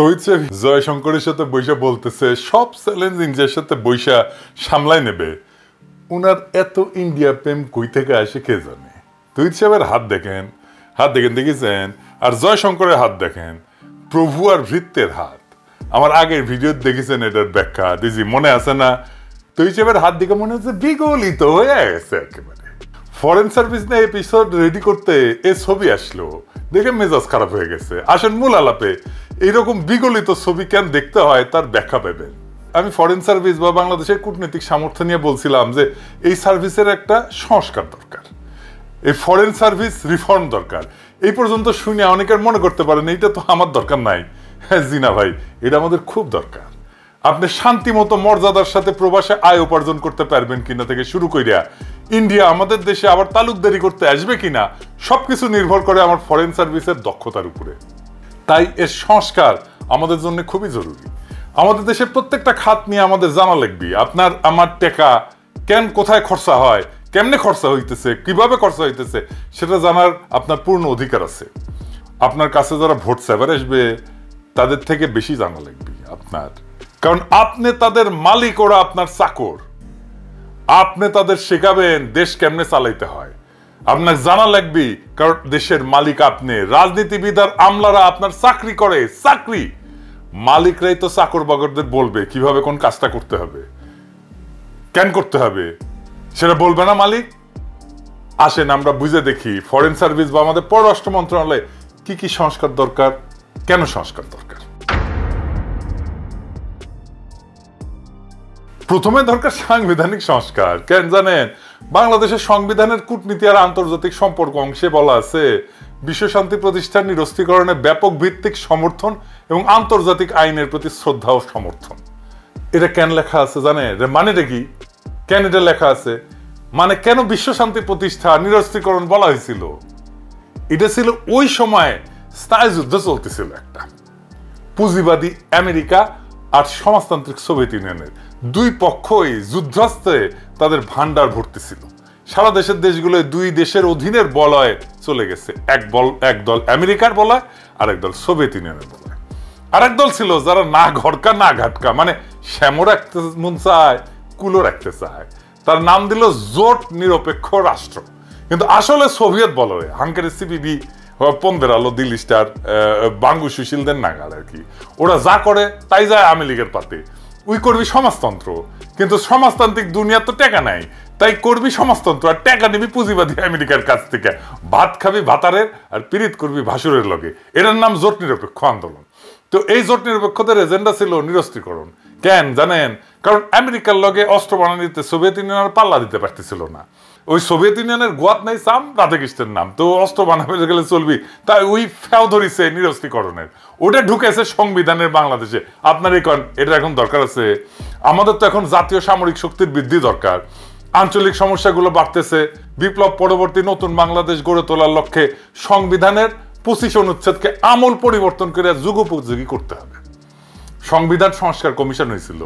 তো হচ্ছে জয়শঙ্করের সাথে বৈশা বলতেছে সব চ্যালেঞ্জ ইন্ডিয়ার সাথে বৈশা সামলাই নেবে। উনার এত ইন্ডিয়া প্রেম কই থেকে আসে কে জানে। তহিদ সাহেবের হাত দেখেন দেখেছেন, আর জয়শঙ্করের হাত দেখেন, প্রভু আর ভৃত্যের হাত। আমার আগের ভিডিও দেখেছেন এটার ব্যাখ্যা দিজি, মনে আছে না? তহিদ সাহেবের হাত দেখে মনে হচ্ছে বিগলিত হয়ে গেছে একেবারে। ফরেন সার্ভিস নিয়ে এপিসোড রেডি করতে এ ছবি আসলো, দেখে মেজাজ খারাপ হয়ে গেছে। আসেন মূল আলাপে, এইরকম বিগলিত ছবি কেন দেখতে হয় তার ব্যাখ্যা পাবেন। আমি ফরেন সার্ভিস বা বাংলাদেশের কূটনৈতিক সামর্থ্য নিয়ে বলছিলাম যে এই সার্ভিসের একটা সংস্কার দরকার, এই ফরেন সার্ভিস রিফর্ম দরকার। এই পর্যন্ত শুনে অনেকের মনে করতে পারেন এইটা তো আমার দরকার নাই। হ্যাঁ জি না ভাই, এটা আমাদের খুব দরকার। আপনি শান্তি মতো মর্যাদার সাথে প্রবাসে আয় উপার্জন করতে পারবেন কিনা থেকে শুরু করিয়া ইন্ডিয়া আমাদের দেশে আবার তালুকদারি করতে আসবে কিনা সবকিছু নির্ভর করে আমার ফরেন সার্ভিসের দক্ষতার উপরে। তাই এর সংস্কার আমাদের জন্য খুবই জরুরি। আমাদের দেশের প্রত্যেকটা খাত নিয়ে আমাদের জানা লাগবে। আপনার আমার টাকা কেন কোথায় খরচা হয়, কেমনে খরচা হইতেছে, কিভাবে খরচা হইতেছে সেটা জানার আপনার পূর্ণ অধিকার আছে। আপনার কাছে যারা ভোট সেভার আসবে তাদের থেকে বেশি জানা লাগবে আপনার, কারণ আপনি তাদের মালিক, ওরা আপনার চাকর। আপনি তাদের শেখাবেন দেশ কেমনে চালাইতে হয়, আপনার জানা লাগবে, কারণ দেশের মালিক আপনি। রাজনীতিবিদ আর আমলারা আপনার চাকরি করে, চাকরি। মালিকরাই তো চাকর বাকরদের বলবে কিভাবে কোন কাজটা করতে হবে, কেন করতে হবে, সেটা বলবে না মালিক? আসেন আমরা বুঝে দেখি ফরেন সার্ভিস বা আমাদের পররাষ্ট্র মন্ত্রণালয়ে কি কি সংস্কার দরকার, কেন সংস্কার দরকার। প্রথমে দরকার সাংবিধানিক সংস্কার। কেন জানেন? বাংলাদেশের সংবিধানের কূটনীতি আর আন্তর্জাতিক সম্পর্ক অংশে বলা আছে বিশ্ব শান্তি প্রতিষ্ঠার নিরস্ত্রীকরণে ব্যাপক ভিত্তিক সমর্থন এবং আন্তর্জাতিক আইনের প্রতি শ্রদ্ধা ও সমর্থন। এটা কেন লেখা আছে জানে? মানেটা কি? কেন এটা লেখা আছে? মানে কেন বিশ্ব শান্তি প্রতিষ্ঠা নিরস্ত্রীকরণ বলা হয়েছিল? এটা ছিল ওই সময় স্থায়ী যুদ্ধ চলতেছিল একটা। পুঁজিবাদী আমেরিকা আর সমাজতান্ত্রিক সোভিয়েত ইউনিয়নের দুই পক্ষই যুদ্ধাস্ত্রে তাদের ভান্ডার ভর্তি ছিল। সারা দেশের দেশগুলো দুই দেশের অধীনের বলয়ে চলে গেছে। এক দল আমেরিকার বলয়, আর এক দল সোভিয়েত ইউনিয়নের বলয়। আর এক দল ছিল যারা না ঘটকা না ঘাটকা, মানে শ্যামো রাখতে মন চায়, কুলো রাখতে চায়। তার নাম দিল জোট নিরপেক্ষ রাষ্ট্র। কিন্তু আসলে সোভিয়েত বলয়, হাঙ্গেরির সিপিবি, পন্দের আলো, দিল্লি স্টার, বাঙ্গু সুশীলদের নাগাল আর কি। ওরা যা করে তাই যায় আওয়ামী লীগের পাতে। ওই করবি সমাজতন্ত্র, কিন্তু সমাজতান্ত্রিক দুনিয়া তো টাকা নাই, তাই করবি সমাজতন্ত্র আর টাকা নিবি পুঁজিবাদী আমেরিকার কাছ থেকে। ভাত খাবি ভাতারের আর পিরিত করবি ভাসুরের লগে। এটার নাম জোট নিরপেক্ষ আন্দোলন। তো এই জোট নিরপেক্ষদের এজেন্ডা ছিল নিরস্ত্রীকরণ। কেন জানেন? কারণ আমেরিকার লগে অস্ত্র বানানিতে সোভিয়েত ইউনিয়নের পাল্লা দিতে পারতেছিল না। ওই সোভিয়েত ইউনিয়নের গোয়াত নাই সাম রাধাকৃষ্ণের নাম, তো অস্ত্র বানাবে গেলে চলবি, তাই ওই ফেও ধরিছে নিরস্ত্রীকরণের। ওটা ঢুকেছে সংবিধানের বাংলাদেশে। আপনার এটা এখন দরকার আছে। আমাদের তো এখন জাতীয় সামরিক শক্তির বৃদ্ধি দরকার। আঞ্চলিক সমস্যাগুলো বাড়তেছে। বিপ্লব পরবর্তী নতুন বাংলাদেশ গড়ে তোলার লক্ষ্যে সংবিধানের 25 অনুচ্ছেদকে আমূল পরিবর্তন করে যুগোপযোগী করতে হবে। সংবিধান সংস্কার কমিশন হয়েছিল,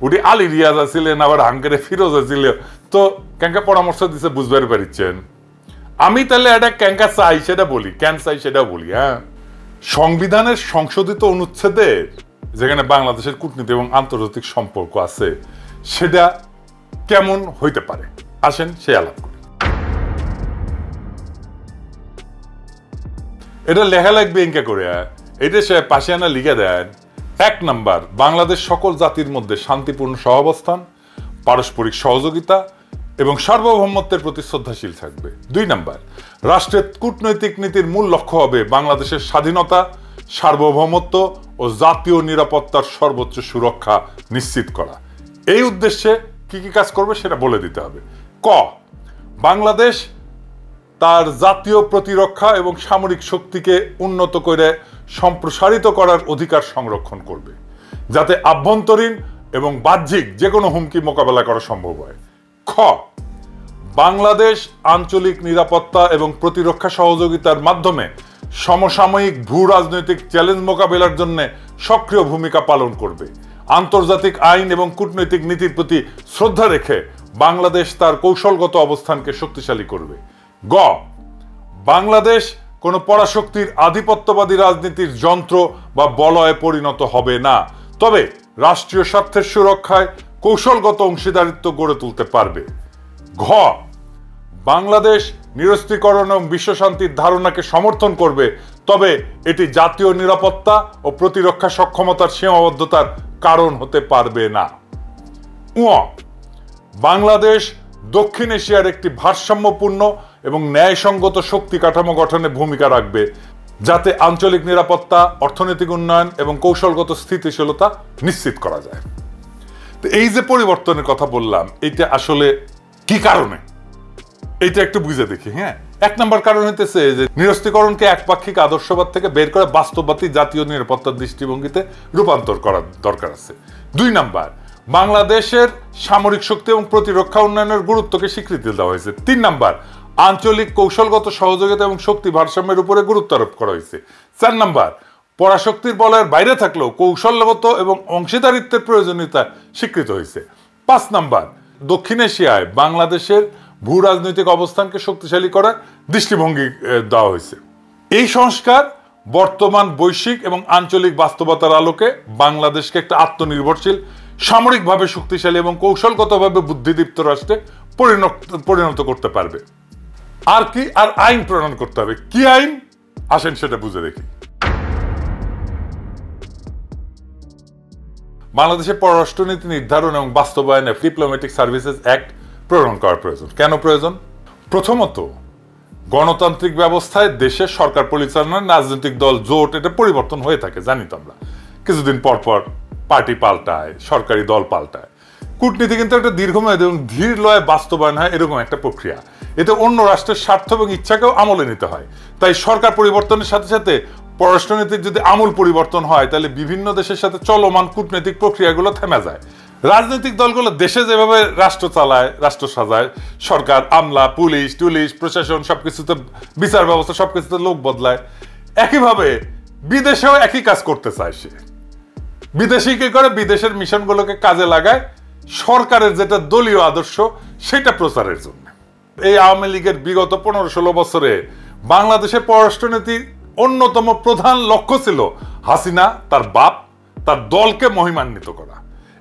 ওটি আলী রিয়াজ ছিলেন, আবার হাঙ্গেরে ফিরোজ ছিল। তো ক্যাঙ্কা পরামর্শ দিচ্ছে, বুঝবার পারিচ্ছেন। আমি তাহলে এটা ক্যাঙ্কা চাই সেটা বলি, কেন চাই সেটাও বলি। হ্যাঁ, সংবিধানের সংশোধিত অনুচ্ছেদে যেখানে বাংলাদেশের কূটনীতি এবং আন্তর্জাতিক সম্পর্ক আছে সেটা কেমন হইতে পারে, আসেন সে আলাপ করি। এটা লেখা লাগবে এঙ্কা করে, এটা সে পাশে আনা লিখে দেন। 1 নাম্বার, বাংলাদেশ সকল জাতির মধ্যে শান্তিপূর্ণ সহাবস্থান, পারস্পরিক সহযোগিতা এবং সার্বভৌমত্বের প্রতি শ্রদ্ধাশীল থাকবে। 2 নাম্বার, রাষ্ট্রের কূটনৈতিক নীতির মূল লক্ষ্য হবে বাংলাদেশের স্বাধীনতা, সার্বভৌমত্ব ও জাতীয় নিরাপত্তার সর্বোচ্চ সুরক্ষা নিশ্চিত করা। এই উদ্দেশ্যে কি কি কাজ করবে সেটা বলে দিতে হবে। ক, বাংলাদেশ তার জাতীয় প্রতিরক্ষা এবং সামরিক শক্তিকে উন্নত করে সম্প্রসারিত করার অধিকার সংরক্ষণ করবে, যাতে আভ্যন্তরীণ এবং বাহ্যিক যে কোনো হুমকি মোকাবেলা করা সম্ভব হয়। খ, বাংলাদেশ আঞ্চলিক নিরাপত্তা এবং প্রতিরক্ষা সহযোগিতার মাধ্যমে সমসাময়িক ভূ রাজনৈতিক চ্যালেঞ্জ মোকাবেলার জন্য সক্রিয় ভূমিকা পালন করবে। আন্তর্জাতিক আইন এবং কূটনৈতিক নীতির প্রতি শ্রদ্ধা রেখে বাংলাদেশ তার কৌশলগত অবস্থানকে শক্তিশালী করবে। গ, বাংলাদেশ কোনো পরাশক্তির আধিপত্যবাদী রাজনীতির যন্ত্র বা বলয়ে পরিণত হবে না, তবে রাষ্ট্রীয় স্বার্থের সুরক্ষায় কৌশলগত অংশীদারিত্ব গড়ে তুলতে পারবে। ঘ, বাংলাদেশ নিরস্ত্রীকরণ এবং বিশ্বশান্তির ধারণাকে সমর্থন করবে, তবে এটি জাতীয় নিরাপত্তা ও প্রতিরক্ষা সক্ষমতার সীমাবদ্ধতার কারণ হতে পারবে না। উ, বাংলাদেশ দক্ষিণ এশিয়ার একটি ভারসাম্যপূর্ণ এবং ন্যায়সঙ্গত শক্তি কাঠামো গঠনে ভূমিকা রাখবে, যাতে আঞ্চলিক নিরাপত্তা, অর্থনৈতিক উন্নয়ন এবং কৌশলগত স্থিতিশীলতা নিশ্চিত করা যায়। তো এই যে পরিবর্তনের কথা বললাম, এটা আসলে কি কারণে, এইটা একটু বুঝে দেখি। হ্যাঁ, 1 নম্বর কারণ হইতেছে যে নিরস্ত্রীকরণকে একপাক্ষিক আদর্শবাদ থেকে বের করে বাস্তববাদী জাতীয় নিরাপত্তার দৃষ্টিভঙ্গিতে রূপান্তর করার দরকার আছে। 2 নম্বর, বাংলাদেশের সামরিক শক্তি এবং প্রতিরক্ষা উন্নয়নের গুরুত্বকে স্বীকৃতি দেওয়া হয়েছে। 3 নম্বর, আঞ্চলিক কৌশলগত সহযোগিতা এবং শক্তি ভারসাম্যের উপরে গুরুত্ব আরোপ করা হয়েছে। 4 নম্বর, পরাশক্তির বলয়ের বাইরে থাকলেও কৌশলগত এবং অংশীদারিত্বের প্রয়োজনীয়তা স্বীকৃত হয়েছে। 5 নম্বর, দক্ষিণ এশিয়ায় বাংলাদেশের ভূ রাজনৈতিক অবস্থানকে শক্তিশালী করার দৃষ্টিভঙ্গি দেওয়া হয়েছে। এই সংস্কার বর্তমান বৈশ্বিক এবং আঞ্চলিক বাস্তবতার আলোকে বাংলাদেশকে একটা আত্মনির্ভরশীল, সামরিকভাবে শক্তিশালী এবং কৌশলগতভাবে বুদ্ধিদীপ্ত রাষ্ট্রে পরিণত করতে পারবে। আর কি, আর আইন প্রণয়ন করতে হবে। কি আইন, আসেন সেটা বুঝে দেখি। বাংলাদেশের পররাষ্ট্রনীতি নির্ধারণ এবং বাস্তবায়নে ডিপ্লোম্যাটিক সার্ভিসেস অ্যাক্ট প্রণয়ন করার প্রয়োজন। কেন প্রয়োজন? প্রথমত, গণতান্ত্রিক ব্যবস্থায় দেশের সরকার পরিচালনার রাজনৈতিক দল, জোট, এটা পরিবর্তন হয়ে থাকে, জানি তো আমরা। কিছুদিন পর পর পার্টি পাল্টায়, সরকারি দল পাল্টায়। কূটনীতি কিন্তু একটা দীর্ঘমেয়াদী এবং ধীর লয়ে বাস্তবায়ন হয়, এরকম একটা প্রক্রিয়া। এতে অন্য রাষ্ট্রের স্বার্থ এবং ইচ্ছাকেও আমলে নিতে হয়। তাই সরকার পরিবর্তনের সাথে সাথে পররাষ্ট্রনীতির যদি আমূল পরিবর্তন হয়, তাহলে বিভিন্ন দেশের সাথে চলমান কূটনৈতিক প্রক্রিয়াগুলো থেমে যায়। রাজনৈতিক দলগুলো দেশে যেভাবে রাষ্ট্র চালায়, রাষ্ট্র সাজায়, সরকার, আমলা, পুলিশ টুলিশ, প্রশাসন, সবকিছুতে বিচার ব্যবস্থা, সবকিছুতে লোক বদলায়, একইভাবে বিদেশেও একই কাজ করতে চায় সে। বিদেশি কি করে, বিদেশের মিশনগুলোকে কাজে লাগায় সরকারের যেটা দলীয় আদর্শ সেটা প্রচারের জন্য। এই আওয়ামী লীগের বিগত 15-16 বছরে বাংলাদেশের পররাষ্ট্রনীতির অন্যতম প্রধান লক্ষ্য ছিল হাসিনা, তার বাপ, তার দলকে মহিমান্বিত করা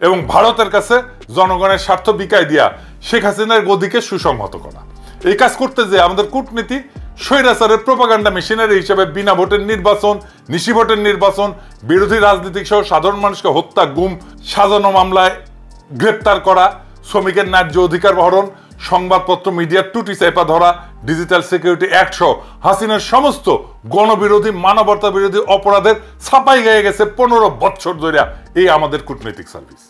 এবং ভারতের কাছে জনগণের স্বার্থ বিকায় দিয়া শেখ হাসিনার গদিকে সুসংহত করা। এই কাজ করতে যে আমাদের কূটনীতি স্বৈরাচারের প্রোপাগান্ডা মেশিনারি হিসেবে বিনা ভোটের নির্বাচন, নিশি ভোটের নির্বাচন, বিরোধী রাজনীতিক সহ সাধারণ মানুষকে হত্যা, গুম, সাজানো মামলায় গ্রেপ্তার করা, শ্রমিকের ন্যায্য অধিকার হরণ, সংবাদপত্র মিডিয়ার ত্রুটি চেপা ধরা, ডিজিটাল সিকিউরিটি অ্যাক্ট সহ হাসিনার সমস্ত গণবিরোধী, মানবতা বিরোধী অপরাধের ছাপাই গিয়ে গেছে 15 বছর ধরে এই আমাদের কূটনৈতিক সার্ভিস।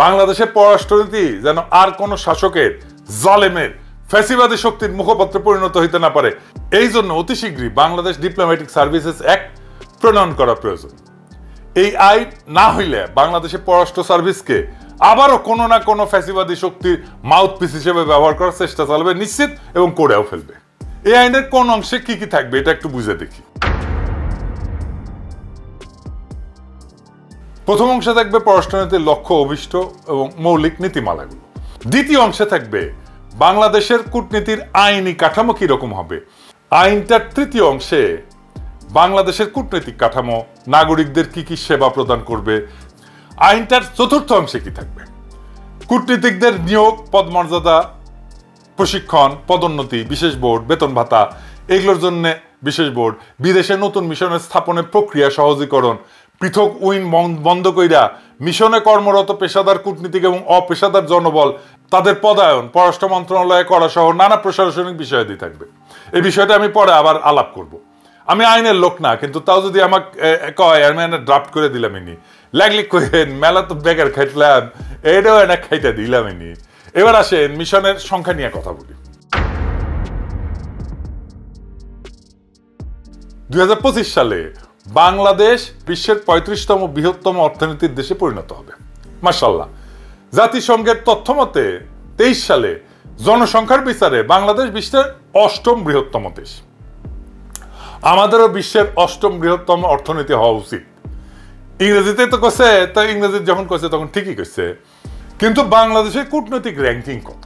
বাংলাদেশের পররাষ্ট্রনীতি যেন আর কোন শাসকের, জালেমের, ফ্যাসিবাদী শক্তির মুখপত্রে পরিণত হইতে না পারে, এই জন্য অতি শীঘ্রই বাংলাদেশ ডিপ্লোম্যাটিক সার্ভিসেস অ্যাক্ট প্রণয়ন করা প্রয়োজন। এই আইন না হইলে বাংলাদেশের পররাষ্ট্র সার্ভিসকে আবারও কোনো না কোনো ফ্যাসিবাদী শক্তির মাউথপিস হিসেবে ব্যবহার করার চেষ্টা চালাবে নিশ্চিত, এবং করেও ফেলবে। এই আইনের কোন অংশে কি কি থাকবে এটা একটু বুঝে দেখি। প্রথম অংশে থাকবে পররাষ্ট্রনীতির লক্ষ্য, অভিষ্ট এবং মৌলিক নীতিমালাগুলো। দ্বিতীয় অংশে থাকবে বাংলাদেশের কূটনীতির আইনি কাঠামো কিরকম হবে। আইনটার তৃতীয় অংশে বাংলাদেশের কূটনৈতিক কাঠামো, নাগরিকদের কি কি সেবা প্রদান করবে। আইনটার চতুর্থ অংশে কি থাকবে, কূটনীতিকদের নিয়োগ, পদমর্যাদা, প্রশিক্ষণ, পদোন্নতি, বিশেষ বোর্ড, বেতন ভাতা, এগুলোর জন্য বিশেষ বোর্ড, বিদেশে নতুন মিশনের স্থাপনের প্রক্রিয়া সহজীকরণ, পৃথক উইং বন্ধ কইরা মিশনে কর্মরত পেশাদার কূটনীতিক এবং অপেশাদার জনবল, তাদের পদায়ন পররাষ্ট্র মন্ত্রণালয়ে করা সহ নানা প্রশাসনিক বিষয়াদি থাকবে। এই বিষয়টা আমি পরে আবার আলাপ করব। আমি আইনের লোক না, কিন্তু তাও যদি আমাকে কয় আমি ড্রাফট করে দিলাম ইনি, লাগলি কইেন মেলা তো বেকার খাইলাম, এটাও একটা খাইতে দিলাম ইনি। এবার আসেন মিশনের সংখ্যা নিয়ে কথা বলি। 2025 সালে বাংলাদেশ বিশ্বের 35তম বৃহত্তম অর্থনীতির দেশে পরিণত হবে, মাশাআল্লাহ। জাতিসংঘের তথ্য মতে 23 সালে জনসংখ্যার বিচারে বাংলাদেশ বিশ্বের 8ম বৃহত্তম দেশ। আমাদেরও বিশ্বের 8ম বৃহত্তম অর্থনীতি হওয়া উচিত। ইংরেজিতে তো কইছে, তাই ইংরেজি যখন কইছে তখন ঠিকই কইছে, কিন্তু বাংলাদেশের কূটনৈতিক র্যাঙ্কিং কত?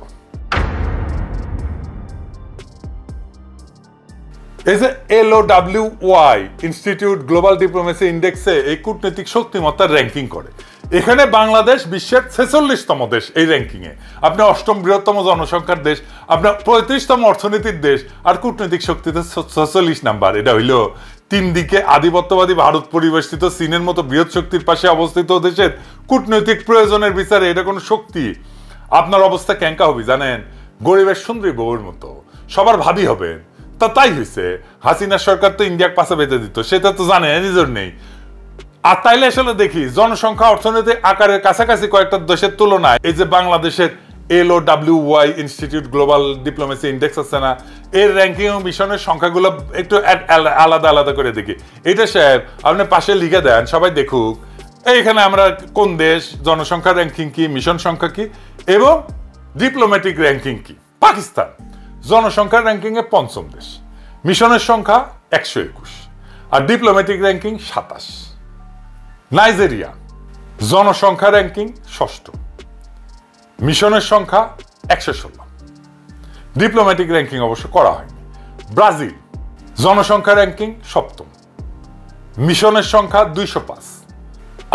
এই যে LOWY ইনস্টিটিউট গ্লোবাল ডিপ্লোমেসি ইন্ডেক্সে এই কূটনৈতিক শক্তিমত্তার র্যাঙ্কিং করে। এখানে বাংলাদেশ বিশ্বের 46তম দেশ এই র্যাঙ্কিং এ। আপনি 8ম বৃহত্তম জনসংখ্যার দেশ, আপনার 35তম অর্থনীতির দেশ, আর কূটনৈতিক শক্তিতে 46 নাম্বার। এটা হইল তিন দিকে আধিপত্যবাদী ভারত পরিবেষ্টিত চীনের মতো বৃহৎ শক্তির পাশে অবস্থিত দেশের কূটনৈতিক প্রয়োজনের বিচারে এটা কোনো শক্তি। আপনার অবস্থা ক্যাঙ্কা হবে জানেন? গরিবের সুন্দরী বউয়ের মতো, সবার ভাবি হবেন। তাই হয়েছে, হাসিনা সরকার তো ইন্ডিয়াকে পাশে বেঁধে দিত, সেটা তো জানে নিজের নেই। আর তাইলে আসলে দেখি জনসংখ্যা অর্থনৈতিক আকারের কাছাকাছি কয়েকটা দেশের তুলনায় এই যে বাংলাদেশের LOWY institute global diplomacy index আছে না, এর র্যাঙ্কিং ও মিশনের সংখ্যাগুলো একটু আলাদা আলাদা করে দেখি। এটা সাহেব আপনি পাশে লিখে দেন, সবাই দেখুক এইখানে আমরা কোন দেশ, জনসংখ্যা র্যাঙ্কিং কি, মিশন সংখ্যা কি এবং ডিপ্লোম্যাটিক র্যাঙ্কিং কি। পাকিস্তান জনসংখ্যার র্যাঙ্কিং এ 5ম দেশ, মিশনের সংখ্যা 121 আর ডিপ্লোম্যাটিক র্যাঙ্কিং 27। নাইজেরিয়া জনসংখ্যা র্যাঙ্কিং 6ষ্ঠ, মিশনের সংখ্যা 116, ডিপ্লোম্যাটিক র্যাঙ্কিং অবশ্য করা হয়নি। ব্রাজিল জনসংখ্যা র্যাঙ্কিং 7ম, মিশনের সংখ্যা 205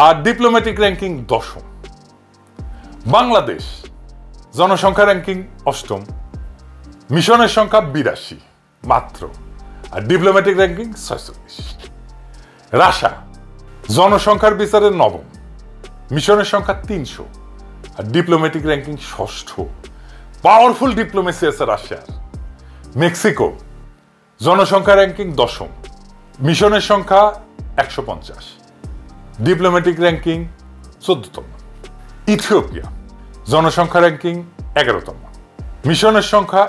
আর ডিপ্লোম্যাটিক র্যাঙ্কিং 10ম। বাংলাদেশ জনসংখ্যা র্যাঙ্কিং 8ম, মিশনের সংখ্যা 82 মাত্র আর ডিপ্লোম্যাটিক র্যাঙ্কিং 46। রাশিয়া জনসংখ্যার বিচারে 9ম, মিশনের সংখ্যা 300 আর ডিপ্লোম্যাটিক র্যাঙ্কিং 6ষ্ঠ। পাওয়ারফুল ডিপ্লোমেসি আছে রাশিয়ার। মেক্সিকো জনসংখ্যা র্যাঙ্কিং 10ম, মিশনের সংখ্যা 150, ডিপ্লোম্যাটিক র্যাঙ্কিং 14তম। ইথিওপিয়া জনসংখ্যা র্যাঙ্কিং 11তম, মিশনের সংখ্যা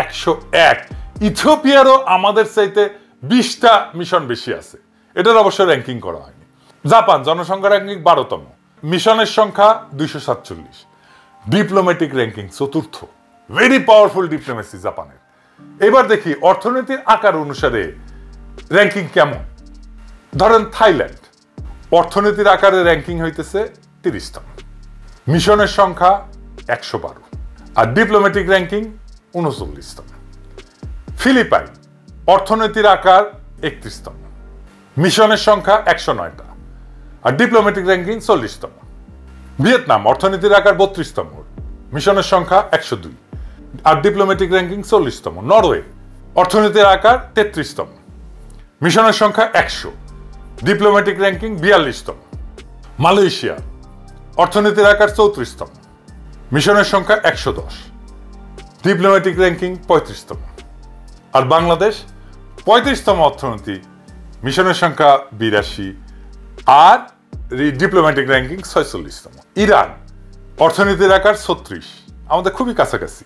101। ইথিওপিয়ারও আমাদের চাইতে 20টা মিশন বেশি আছে, এটার অবশ্য র্যাঙ্কিং করা হয়নি। জাপান জনসংখ্যা র্যাঙ্কিং 12তম, মিশনের সংখ্যা 247, ডিপ্লোম্যাটিক র্যাঙ্কিং 4র্থ। ভেরি পাওয়ারফুল ডিপ্লোমেসি জাপানের। এবার দেখি অর্থনীতির আকার অনুসারে র্যাঙ্কিং কেমন। ধরেন থাইল্যান্ড অর্থনীতির আকারে র্যাঙ্কিং হইতেছে 30তম, মিশনের সংখ্যা 112 আর ডিপ্লোম্যাটিক র্যাঙ্কিং 39তম। ফিলিপাইন অর্থনীতির আকার 31তম, মিশনের সংখ্যা 109টা আর ডিপ্লোম্যাটিক র্যাঙ্কিং 40তম। ভিয়েতনাম অর্থনীতির আকার 32তম, মিশনের সংখ্যা 102 আর ডিপ্লোম্যাটিক র্যাঙ্কিং 40তম। নরওয়ে অর্থনীতির আকার 33তম, মিশনের সংখ্যা 100, ডিপ্লোম্যাটিক র্যাঙ্কিং 42তম। মালয়েশিয়া অর্থনীতির আকার 34তম, মিশনের সংখ্যা 110, ডিপ্লোম্যাটিক র্যাঙ্কিং 35তম। আর বাংলাদেশ 35তম অর্থনীতি, মিশনের সংখ্যা 82 আর ডিপ্লোম্যাটিক র্যাঙ্কিং 46তম। ইরান অর্থনীতির আকার 36, আমাদের খুবই কাছাকাছি,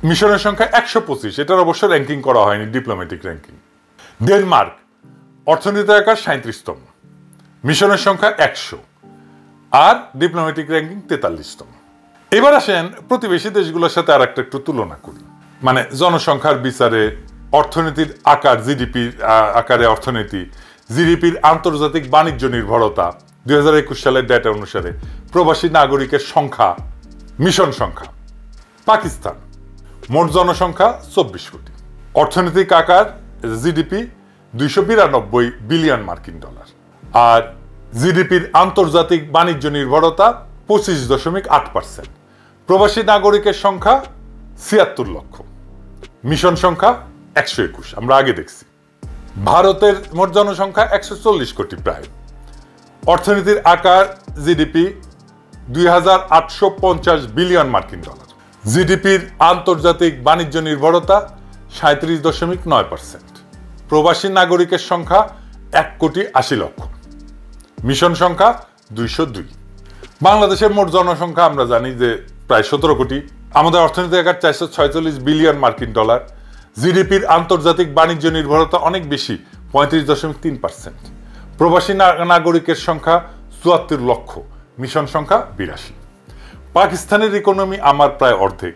মিশনের সংখ্যা 125, এটার অবশ্য র্যাঙ্কিং করা হয়নি ডিপ্লোম্যাটিক র্যাঙ্কিং। ডেনমার্ক অর্থনীতির আকার 37তম, মিশনের সংখ্যা 100 আর ডিপ্লোম্যাটিক র্যাঙ্কিং 43তম। এবার আসেন প্রতিবেশী দেশগুলোর সাথে আর একটু তুলনা করি, মানে জনসংখ্যার বিচারে অর্থনীতির আকার, জিডিপির আকারে অর্থনীতি, জিডিপির আন্তর্জাতিক বাণিজ্য নির্ভরতা 2021 সালের ডেটা অনুসারে, প্রবাসী নাগরিকের সংখ্যা, মিশন সংখ্যা। পাকিস্তান মোট জনসংখ্যা 24 কোটি, অর্থনৈতিক আকার জিডিপি 292 বিলিয়ন মার্কিন ডলার আর জিডিপির আন্তর্জাতিক বাণিজ্য নির্ভরতা 25.8%। প্রবাসী নাগরিকের সংখ্যা 76 লক্ষ, মিশন সংখ্যা 121, আমরা আগে দেখছি। ভারতের মোট জনসংখ্যা 140 কোটি প্রায়, অর্থনীতির আকার জিডিপি 2850 বিলিয়ন মার্কিন ডলার, জিডিপির আন্তর্জাতিক বাণিজ্য নির্ভরতা 37.9%। প্রবাসী নাগরিকের সংখ্যা 1,80 লক্ষ, মিশন সংখ্যা 202। বাংলাদেশের মোট জনসংখ্যা আমরা জানি যে প্রায় 17 কোটি, আমাদের অর্থনীতির আকার 446 বিলিয়ন মার্কিন ডলার, জিডিপির আন্তর্জাতিক বাণিজ্য নির্ভরতা অনেক বেশি 35.3%। প্রবাসী নাগরিকের সংখ্যা 74 লক্ষ, মিশন সংখ্যা 82। পাকিস্তানের ইকোনমি আমার প্রায় অর্ধেক,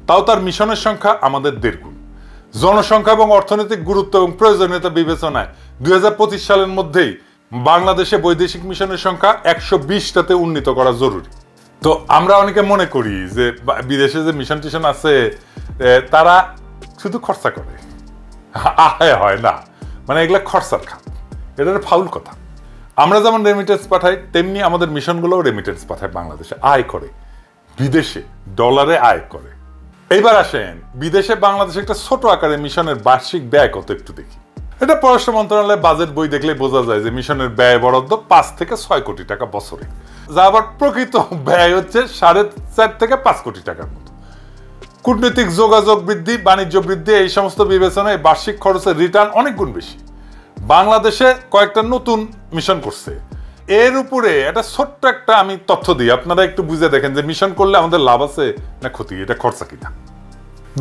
তাও তার মিশনের সংখ্যা আমাদের 1.5 গুণ। জনসংখ্যা এবং অর্থনৈতিক গুরুত্ব এবং প্রয়োজনীয়তা বিবেচনায় 2025 সালের মধ্যেই বাংলাদেশে বৈদেশিক মিশনের সংখ্যা 120টাতে উন্নীত করা জরুরি। তো আমরা অনেকে মনে করি যে বিদেশে যে মিশন টিশন আছে তারা শুধু খরচা করে, আয় হয় না, মানে এগুলা খরচার খাত, এটা ফাউল কথা। আমরা যেমন রেমিটেন্স পাঠাই, তেমনি আমাদের মিশনগুলোও রেমিটেন্স পাঠায়, বাংলাদেশে আয় করে, বিদেশে ডলারে আয় করে। এইবার আসেন বিদেশে বাংলাদেশে একটা ছোট আকারে মিশনের বার্ষিক ব্যয় কত একটু দেখি। এটা পররাষ্ট্র মন্ত্রণালয়ের বাজেট বই দেখলে বোঝা যায় যে মিশনের ব্যয় বরাদ্দ 5 থেকে 6 কোটি টাকা বছরে, যা আবার প্রকৃত ব্যয় হচ্ছে 4.5 থেকে 5 কোটি টাকার মতো। কূটনৈতিক যোগাযোগ বৃদ্ধি, বাণিজ্য বৃদ্ধি, এই সমস্ত বিবেচনায় বার্ষিক খরচের রিটার্ন অনেক গুণ বেশি। বাংলাদেশে কয়েকটা নতুন মিশন করছে, এর উপরে একটা ছোট্ট একটা আমি তথ্য দিই, আপনারা একটু বুঝে দেখেন যে মিশন করলে আমাদের লাভ আছে না ক্ষতি, এটা খরচা কিনা।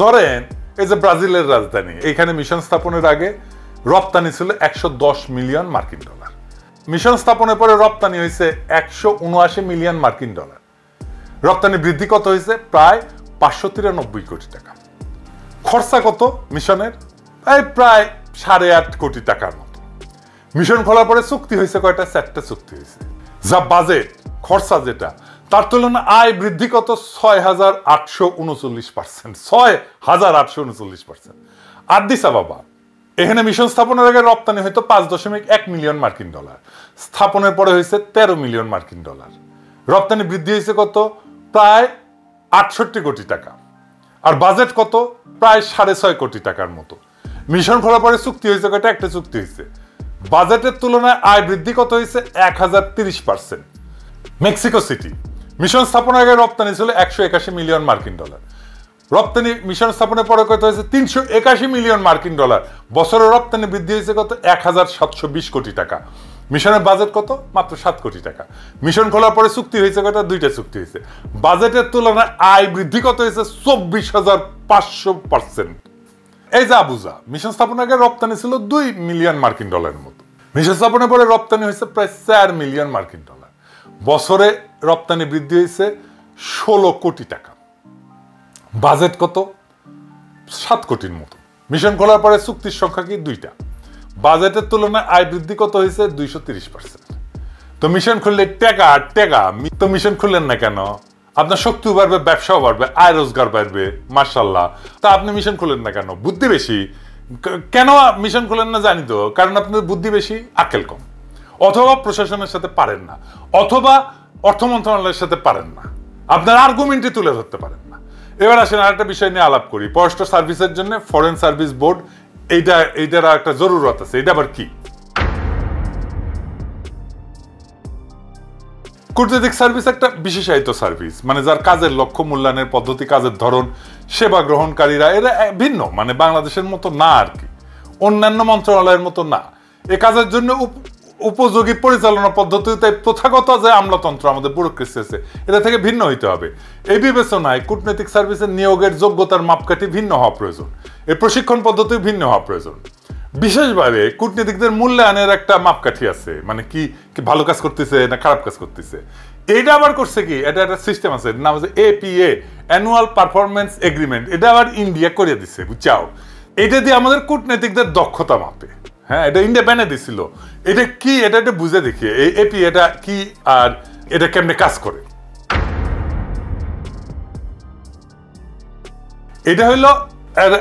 ধরেন এই যে ব্রাজিলের রাজধানী, এখানে মিশন স্থাপনের আগে রপ্তানি ছিল 110 মিলিয়ন মার্কিন ডলার। মিশন স্থাপনের পরে রপ্তানি হয়েছে 179 মিলিয়ন মার্কিন ডলার। রপ্তানি বৃদ্ধি কত হয়েছে? প্রায় 593 কোটি টাকা। খরচা কত মিশনের? প্রায় 8.5 কোটি টাকার মতো। মিশন খোলার পরে চুক্তি হয়েছে কয়টা? 4টা চুক্তি হয়েছে। যা বাজেট খরচা যেটা, তার তুলনায় আয় বৃদ্ধি কত? 6,839%। 6,839%। আদিস আবাবা, এখানে মিশন স্থাপনের আগে রপ্তানি হয়তো 5.1 মিলিয়ন মার্কিন ডলার, স্থাপনের পরে হয়েছে 13 মিলিয়ন মার্কিন ডলার। রপ্তানি বৃদ্ধি হয়েছে কত? প্রায় 68 কোটি টাকা। আর বাজেট কত? প্রায় 6.5 কোটি টাকার মতো। মিশন খোলার পরে চুক্তি হয়েছে কয়টা? একটা চুক্তি হয়েছে। বাজেটের তুলনায় আয় বৃদ্ধি কত হয়েছে? 1030%। মেক্সিকো সিটি, মিশন স্থাপনের আগে রপ্তানি ছিল 181 মিলিয়ন মার্কিন ডলার। রপ্তানি মিশন স্থাপনের পরে কত হয়েছে? 381 মিলিয়ন মার্কিন ডলার। বছরের রপ্তানি বৃদ্ধি হয়েছে কত? 1720 কোটি টাকা। মিশনের বাজেট কত? মাত্র 7 কোটি টাকা। মিশন খোলার পরে চুক্তি হয়েছে কয়টা? 2টা চুক্তি হয়েছে। বাজেটের তুলনায় আয় বৃদ্ধি কত হয়েছে? 24,500%। এই যে আবুজা, মিশন স্থাপনের আগে রপ্তানি ছিল 2 মিলিয়ন মার্কিন ডলারের মতো। মিশন স্থাপনের পরে রপ্তানি হয়েছে প্রায় 4 মিলিয়ন মার্কিন ডলার। বছরে রপ্তানি বৃদ্ধি হয়েছে 16 কোটি টাকা। বাজেট কত? 7 কোটির মতো। মিশন খোলার পরে চুক্তির সংখ্যা কি? 2টা। বাজেটের তুলনায় আয় বৃদ্ধি কত হয়েছে? 230%। তো মিশন খুললে টাকা টাকা, তো মিশন খুললেন না কেন? আপনার শক্তিও বাড়বে, ব্যবসাও বাড়বে, আয় রোজগার বাড়বে, মাশাআল্লাহ। তা আপনি মিশন খুলেন না কেন? বুদ্ধি বেশি। কেন মিশন খুলেন না জানি তো, কারণ আপনাদের বুদ্ধি বেশি, আক্কেল কম, অথবা প্রশাসনের সাথে পারেন না, অথবা অর্থ মন্ত্রণালয়ের সাথে পারেন না, আপনার আর্গুমেন্টে তুলে ধরতে পারেন না। এবার আসেন আরেকটা বিষয় নিয়ে আলাপ করি। পররাষ্ট্র সার্ভিসের জন্য ফরেন সার্ভিস বোর্ড, এইটার একটা জরুরত আছে। এটা আবার কি? কূটনৈতিক সার্ভিস একটা বিশেষায়িত সার্ভিস, মানে যার কাজের লক্ষ্য, মূল্যায়নের পদ্ধতি, কাজের ধরন, সেবা গ্রহণকারীরা এরা ভিন্ন, মানে বাংলাদেশের মতো না আর কি, অন্যান্য মন্ত্রণালয়ের মতো না। এ কাজের জন্য উপযোগী পরিচালনা পদ্ধতি, তাই প্রথাগত যে আমলাতন্ত্র আমাদের ব্যুরোক্রেসি আছে, এটা থেকে ভিন্ন হইতে হবে। এই বিবেচনায় কূটনৈতিক সার্ভিসের নিয়োগের যোগ্যতার মাপকাঠি ভিন্ন হওয়া প্রয়োজন, এর প্রশিক্ষণ পদ্ধতি ভিন্ন হওয়া প্রয়োজন। বিশেষভাবে কূটনীতিকদের মূল্যায়নের একটা মাপকাঠি আছে, মানে কি ভালো কাজ করতেছে না খারাপ কাজ করতেছে। এটা আবার করছে কি, এটা একটা সিস্টেম আছে, নাম হচ্ছে APA, অ্যানুয়াল পারফরমেন্স এগ্রিমেন্ট। এটা আবার ইন্ডিয়া করে দিছে, বুঝছাও। এটা দিয়ে আমাদের কূটনীতিকদের দক্ষতা মাপে। হ্যাঁ, এটা ইন্ডিয়া ব্যানে দিছিল। এটা কি, এটা একটা বুঝে দেখি এই APA এটা কি আর এটা কেমনে কাজ করে। এটা হইলো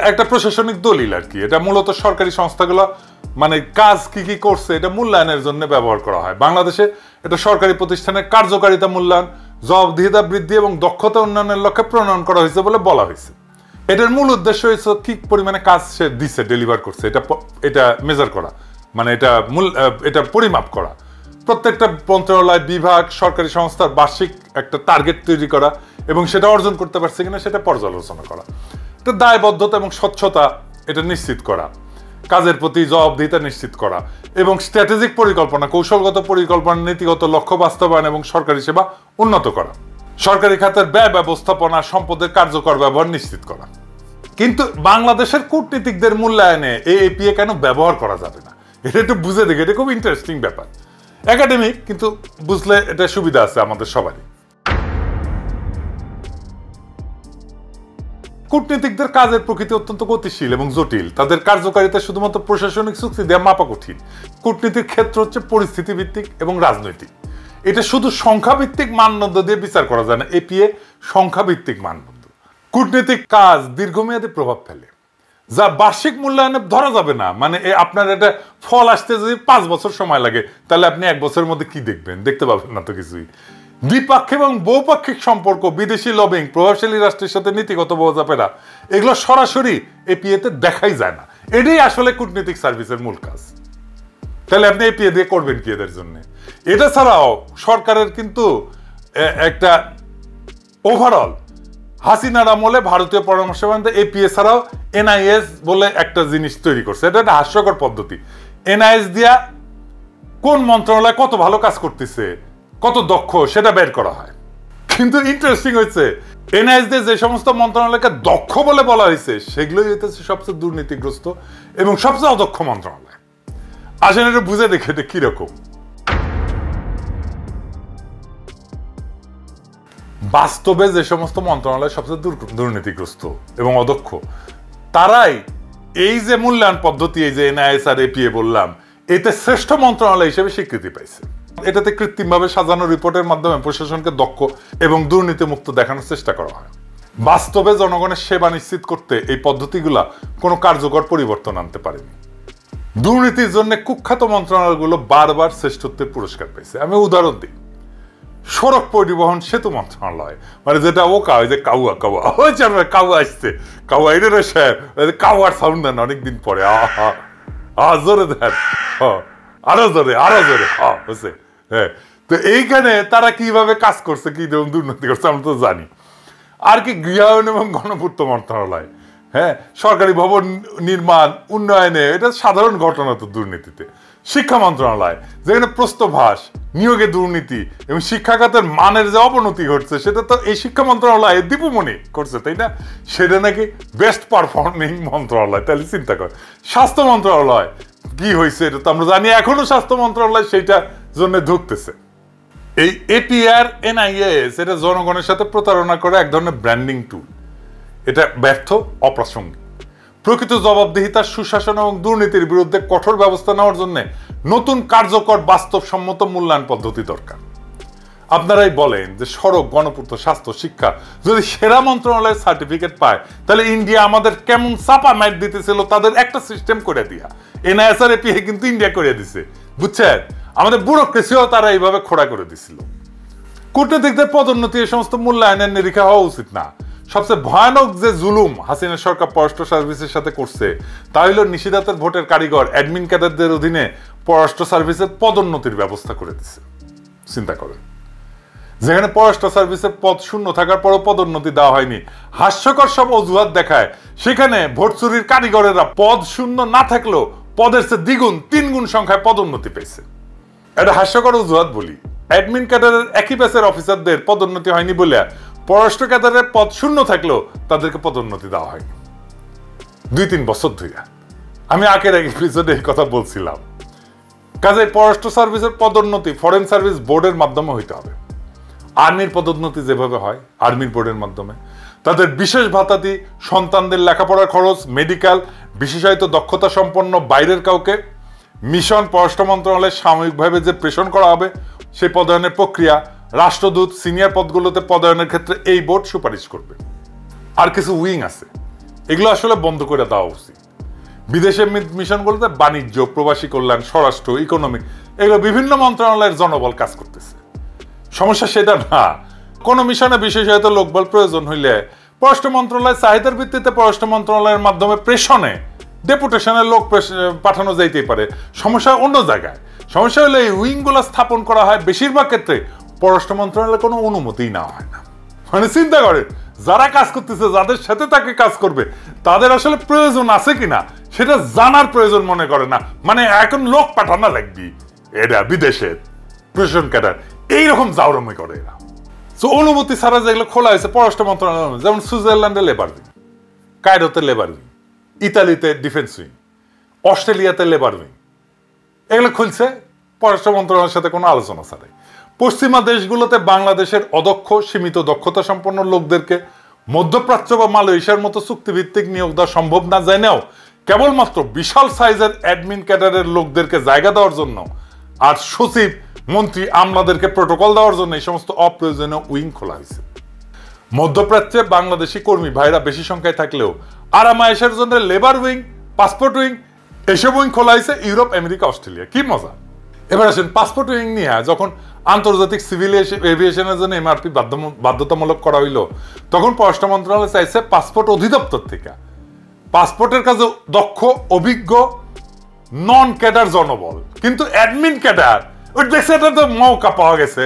একটা প্রশাসনিক দলিল আর কি। এটা মূলত সরকারি সংস্থাগুলো মানে কাজ কি কি করছে এটা মূল্যায়নের জন্য ব্যবহার করা হয়। বাংলাদেশে এটা সরকারি প্রতিষ্ঠানের কার্যকারিতা মূল্যায়ন, জবাবদিহিতা বৃদ্ধি এবং দক্ষতা উন্নয়নের লক্ষ্যে প্রণয়ন করা হয়েছে বলে বলা হয়েছে। এটার মূল উদ্দেশ্য হয়েছে কি পরিমাণে কাজ সে দিচ্ছে, ডেলিভার করছে, এটা মেজার করা, মানে এটা পরিমাপ করা। প্রত্যেকটা মন্ত্রণালয়, বিভাগ, সরকারি সংস্থার বার্ষিক একটা টার্গেট তৈরি করা এবং সেটা অর্জন করতে পারছে কিনা সেটা পর্যালোচনা করা। এটা দায়বদ্ধতা এবং স্বচ্ছতা এটা নিশ্চিত করা, কাজের প্রতি জবাবদিহিতা নিশ্চিত করা এবং স্ট্র্যাটেজিক পরিকল্পনা, কৌশলগত পরিকল্পনা, নীতিগত লক্ষ্য বাস্তবায়ন এবং সরকারি সেবা উন্নত করা, সরকারি খাতের ব্যয় ব্যবস্থাপনা, সম্পদের কার্যকর ব্যবহার নিশ্চিত করা। কিন্তু বাংলাদেশের কূটনীতিকদের মূল্যায়নে এই APA কেন ব্যবহার করা যাবে না, এটা একটু বুঝে দেখে। এটা খুব ইন্টারেস্টিং ব্যাপার, একাডেমিক, কিন্তু বুঝলে এটা সুবিধা আছে আমাদের সবারই। কূটনীতিকদের কাজের প্রকৃতি অত্যন্ত গতিশীল এবং জটিল। তাদের কার্যকারিতা শুধুমাত্র প্রশাসনিক চুক্তি দেওয়া মাপা কঠিন। কূটনীতির ক্ষেত্র হচ্ছে পরিস্থিতি ভিত্তিক এবং রাজনৈতিক। এটা শুধু সংখ্যাভিত্তিক মানদণ্ড দিয়ে বিচার করা যায় না। APA সংখ্যাভিত্তিক মানদণ্ড। কূটনীতিক কাজ দীর্ঘমেয়াদী প্রভাব ফেলে। যা বার্ষিক মূল্যায়নে ধরা যাবে না। মানে আপনার এটা ফল আসতে যদি 5 বছর সময় লাগে, তাহলে আপনি 1 বছরের মধ্যে কি দেখবেন? দেখতে পাবেন না তো কিছুই। দ্বিপাক্ষিক এবং বহুপাক্ষিক সম্পর্ক, বিদেশি লবিং, প্রভাবশালী রাষ্ট্রের সাথে নীতিগত বোঝাপড়া, এগুলো সরাসরি এপিএতে দেখাই যায় না। এটাই আসলে কূটনৈতিক সার্ভিসের মূল কাজ। তাহলে আপনি এপিএ দিয়ে করবেন কি এদের জন্য? এটা ছাড়াও সরকারের কিন্তু একটা ওভারঅল হাসিনার আমলে ভারতীয় পরামর্শ এপিএ ছাড়াও এনআইএস বলে একটা জিনিস তৈরি করছে। এটা একটা হাস্যকর পদ্ধতি। এনআইএস দিয়া কোন মন্ত্রণালয় কত ভালো কাজ করতেছে, কত দক্ষ, সেটা বের করা হয়। কিন্তু ইন্টারেস্টিং হয়েছে, এনআইএস দিয়ে যে সমস্ত মন্ত্রণালয়কে দক্ষ বলে বলা হয়েছে, সেগুলোই হইতেছে সবচেয়ে দুর্নীতিগ্রস্ত এবং সবচেয়ে অদক্ষ মন্ত্রণালয়। আসলে এটা বুঝে দেখে এটা কিরকম। বাস্তবে যে সমস্ত মন্ত্রণালয় সবচেয়ে দুর্নীতিগ্রস্ত এবং অদক্ষ, তারাই এই যে মূল্যায়ন পদ্ধতি, এই যে এনআইএস আর এপিএ বললাম, এতে শ্রেষ্ঠ মন্ত্রণালয় হিসেবে স্বীকৃতি পাইছে। এটাতে কৃত্রিমভাবে সাজানো রিপোর্টের মাধ্যমে প্রশাসনকে দক্ষ এবং দুর্নীতিমুক্ত দেখানোর চেষ্টা করা হয়। বাস্তবে জনগণের সেবা নিশ্চিত করতে এই পদ্ধতিগুলা কোনো কার্যকর পরিবর্তন আনতে পারেনি। দুর্নীতির জন্য কুখ্যাত মন্ত্রণালয়গুলো বারবার শ্রেষ্ঠত্বের পুরস্কার পাইছে। আমি উদাহরণ দিই, সড়ক পরিবহন সেতু মন্ত্রণালয়, মানে যেটা ওই যে কাউয়া কাউয়া ওই কাউয়া আসছে, কাউয়া এটা সাহেব কাউয়ার সাউন্ড দেন অনেকদিন পরে, জোরে দেন, আরো জোরে হচ্ছে। হ্যাঁ, তো এইখানে তারা কিভাবে কাজ করছে, কি দুর্নীতি করছে আমরা তো জানি। আর কি গৃহায়ন এবং গণপূর্ত মন্ত্রণালয়, হ্যাঁ, সরকারি ভবন নির্মাণ উন্নয়নে, এটা সাধারণ ঘটনা তো দুর্নীতিতে। শিক্ষা মন্ত্রণালয়, যেখানে প্রস্তভাস, নিয়োগে দুর্নীতি এবং শিক্ষা খাতের মানের যে অবনতি ঘটছে, সেটা তো এই শিক্ষা মন্ত্রণালয় দীপুমণি করছে, তাই না? সেটা নাকি বেস্ট পারফর্মিং মন্ত্রণালয়। তাহলে চিন্তা কর। স্বাস্থ্য মন্ত্রণালয় কি হয়েছে এটা তো আমরা জানি, এখনো স্বাস্থ্য মন্ত্রণালয় সেইটার জন্য ঢুকতেছে। এই এপিআর এনআইএস এটা জনগণের সাথে প্রতারণা করে এক ধরনের ব্র্যান্ডিং টুল। এটা ব্যর্থ, অপ্রাসঙ্গিক। প্রকৃত জবাবদিহিতা, সুশাসন এবং দুর্নীতির বিরুদ্ধে কঠোর ব্যবস্থা নেওয়ার জন্য নতুন কার্যকর বাস্তবসম্মত মূল্যায়ন পদ্ধতি দরকার। আপনারাই বলেন যে সড়ক, গণপূর্ত, স্বাস্থ্য, শিক্ষা যদি সেরা মন্ত্রণালয়ের সার্টিফিকেট পায়, তাহলে ইন্ডিয়া আমাদের কেমন চাপা ম্যাট দিতেছিল তাদের একটা সিস্টেম করে দিয়া। এনআইএস আর এপিএ কিন্তু ইন্ডিয়া করে দিছে, বুঝছেন? আমাদের ব্যুরোক্রেসিও তারা এইভাবে খোড়া করে দিছিল। কূটনীতিকদের পদোন্নতি এই সমস্ত মূল্যায়নের নিরীক্ষা হওয়া উচিত না। সবচেয়ে ভয়ানক যে জুলুম হাসিনা সরকার পররাষ্ট্র সার্ভিসের সাথে করছে, তা হইল নিষেধাজ্ঞার ভোটের কারিগর অ্যাডমিন ক্যাডারদের অধীনে পররাষ্ট্র সার্ভিসের পদোন্নতির ব্যবস্থা করে দিচ্ছে। চিন্তা করেন, যেখানে পররাষ্ট্র সার্ভিসের পদ শূন্য থাকার পরও পদোন্নতি দেওয়া হয়নি, হাস্যকর সব অজুহাত দেখায়, সেখানে ভোট চুরির কারিগরেরা পদ শূন্য না থাকলেও পদের চেয়ে দ্বিগুণ 3 গুণ সংখ্যায় পদোন্নতি পেয়েছে। এটা হাস্যকর অজুহাত বলি। অ্যাডমিন ক্যাডারের একই ব্যাচের অফিসারদের পদোন্নতি হয়নি বলে পররাষ্ট্র ক্যাডারের পদ শূন্য থাকলেও তাদেরকে পদোন্নতি দেওয়া হয়নি 2-3 বছর ধরে। আমি আগের এক এপিসোডে এই কথা বলছিলাম। কাজেই পররাষ্ট্র সার্ভিসের পদোন্নতি ফরেন সার্ভিস বোর্ডের মাধ্যমে হইতে হবে। আর্মির পদোন্নতি যেভাবে হয় আর্মির বোর্ডের মাধ্যমে, তাদের বিশেষ ভাতাদি, সন্তানদের লেখাপড়ার খরচ, মেডিকেল, বিশেষায়িত দক্ষতা সম্পন্ন বাইরের কাউকে মিশন, পররাষ্ট্র মন্ত্রণালয়ে সাময়িকভাবে যে প্রেষণ করা হবে, সেই পদায়নের প্রক্রিয়া, রাষ্ট্রদূত, সিনিয়র পদগুলোতে পদায়নের ক্ষেত্রে এই বোর্ড সুপারিশ করবে। আর কিছু উইং আছে, এগুলো আসলে বন্ধ করে দেওয়া উচিত। বিদেশে মিশনগুলোতে বাণিজ্য, প্রবাসী কল্যাণ, স্বরাষ্ট্র, ইকোনমিক, এগুলো বিভিন্ন মন্ত্রণালয়ের জনবল কাজ করতেছে। সমস্যা সেটা না। কোন মিশনে বিশেষায়িত লোকবল প্রয়োজন হইলে পররাষ্ট্র মন্ত্রণালয় চাহিদার ভিত্তিতে পররাষ্ট্র মন্ত্রণালয়ের মাধ্যমে প্রেষণে ডেপুটেশনের লোক পাঠানো যাইতেই পারে। সমস্যা অন্য জায়গায়। সমস্যা হলে এই উইংগুলো স্থাপন করা হয় বেশিরভাগ ক্ষেত্রে পররাষ্ট্র মন্ত্রণালয়ের কোনো অনুমতিই নেওয়া হয় না। মানে চিন্তা করে, যারা কাজ করতেছে, যাদের সাথে তাকে কাজ করবে, তাদের আসলে প্রয়োজন আছে কিনা সেটা জানার প্রয়োজন মনে করে না। মানে এখন লোক পাঠানো লাগবে, এটা বিদেশের প্রশাসন ক্যাডার এইরকম জাউরমি করে এরা। তো অনুমতি ছাড়া যেগুলো খোলা হয়েছে পররাষ্ট্র মন্ত্রণালয়, যেমন সুইজারল্যান্ডে লেবার উইং, কায়রোতে লেবার উইং, ইতালিতে ডিফেন্স উইং, অস্ট্রেলিয়াতে লেবার উইং, এগুলো খুলছে পররাষ্ট্র মন্ত্রণালয়ের সাথে কোনো আলোচনা ছাড়াই। পশ্চিমা দেশগুলোতে বাংলাদেশের অদক্ষ, সীমিত দক্ষতা সম্পন্ন লোকদেরকে মধ্যপ্রাচ্য বা মালয়েশিয়ার মতো চুক্তিভিত্তিক নিয়োগ দেওয়া সম্ভব না জেনেও কেবলমাত্র বিশাল সাইজের অ্যাডমিন ক্যাডারের লোকদেরকে জায়গা দেওয়ার জন্য আর সচিব, মন্ত্রী, আমলাদেরকে প্রোটোকল দেওয়ার জন্য এই সমস্ত অপ্রয়োজনীয় উইং খোলা হয়েছে। মধ্যপ্রাচ্যে বাংলাদেশি কর্মী ভাইরা বেশি সংখ্যায় থাকলেও আরামায়েশের জন্য লেবার উইং, পাসপোর্ট উইং, এসব উইং খোলা হয়েছে ইউরোপ, আমেরিকা, অস্ট্রেলিয়া। কি মজা। এবার আসেন পাসপোর্ট উইং নিয়ে যখন আন্তর্জাতিক সিভিল এভিয়েশনের জন্য এমআরপি বাধ্যতামূলক করা হইল, তখন পররাষ্ট্র মন্ত্রণালয় চাইছে পাসপোর্ট অধিদপ্তর থেকে পাসপোর্টের কাজে দক্ষ, অভিজ্ঞ, নন ক্যাডার জনবল, কিন্তু অ্যাডমিন ক্যাডার ওই দেখছে এটা তো মৌকা পাওয়া গেছে,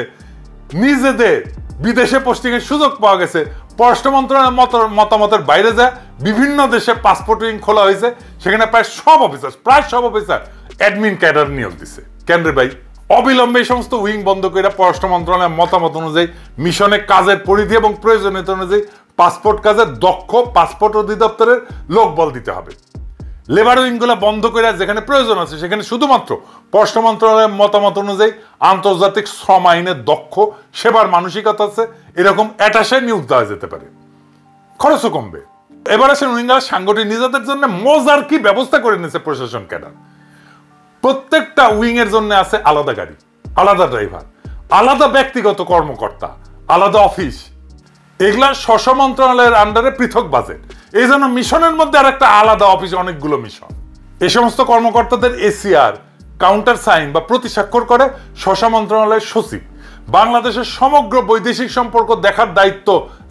নিজেদের বিদেশে পোস্টিং এর সুযোগ পাওয়া গেছে। পররাষ্ট্র মন্ত্রণালয়ের মতামতের বাইরে যায় বিভিন্ন দেশে পাসপোর্ট উইং খোলা হয়েছে, সেখানে প্রায় সব অফিসার অ্যাডমিন ক্যাডার নিয়োগ দিছে। কেন রে ভাই? অবিলম্বে এই সমস্ত উইং বন্ধ করে পররাষ্ট্র মন্ত্রণালয়ের মতামত অনুযায়ী মিশনে কাজের পরিধি এবং প্রয়োজনীয়তা অনুযায়ী পাসপোর্ট কাজের দক্ষ পাসপোর্ট অধিদপ্তরের লোকবল দিতে হবে। লেবার উইংগুলো বন্ধ করে যেখানে প্রয়োজন আছে সেখানে শুধুমাত্র পররাষ্ট্র মন্ত্রণালয়ের মতামত অনুযায়ী আন্তর্জাতিক শ্রম আইনের দক্ষ, সেবার মানসিকতা আছে এরকম অ্যাটাশে নিয়োগ দেওয়া যেতে পারে, খরচও কমবে। এবার আসেন উইঙ্গার সাংগঠনিক নিজেদের জন্য মজার কি ব্যবস্থা করে নিয়েছে প্রশাসন ক্যাডার। প্রত্যেকটা উইং এর জন্য আছে আলাদা গাড়ি, আলাদা ড্রাইভার, আলাদা ব্যক্তিগত কর্মকর্তা, আলাদা অফিস, এগুলা স্ব মন্ত্রণালয়ের আন্ডারে পৃথক বাজেট। এই জন্য মিশনের মধ্যে আর একটা আলাদা অফিস, অনেকগুলো মিশন। এই সমস্ত কর্মকর্তাদের এসিআর, কাউন্টার সাইন বা প্রতি স্বাক্ষর করে স্ব মন্ত্রণালয়ের সচিব। বাংলাদেশের সমগ্র বৈদেশিক সম্পর্ক দেখার দায়িত্ব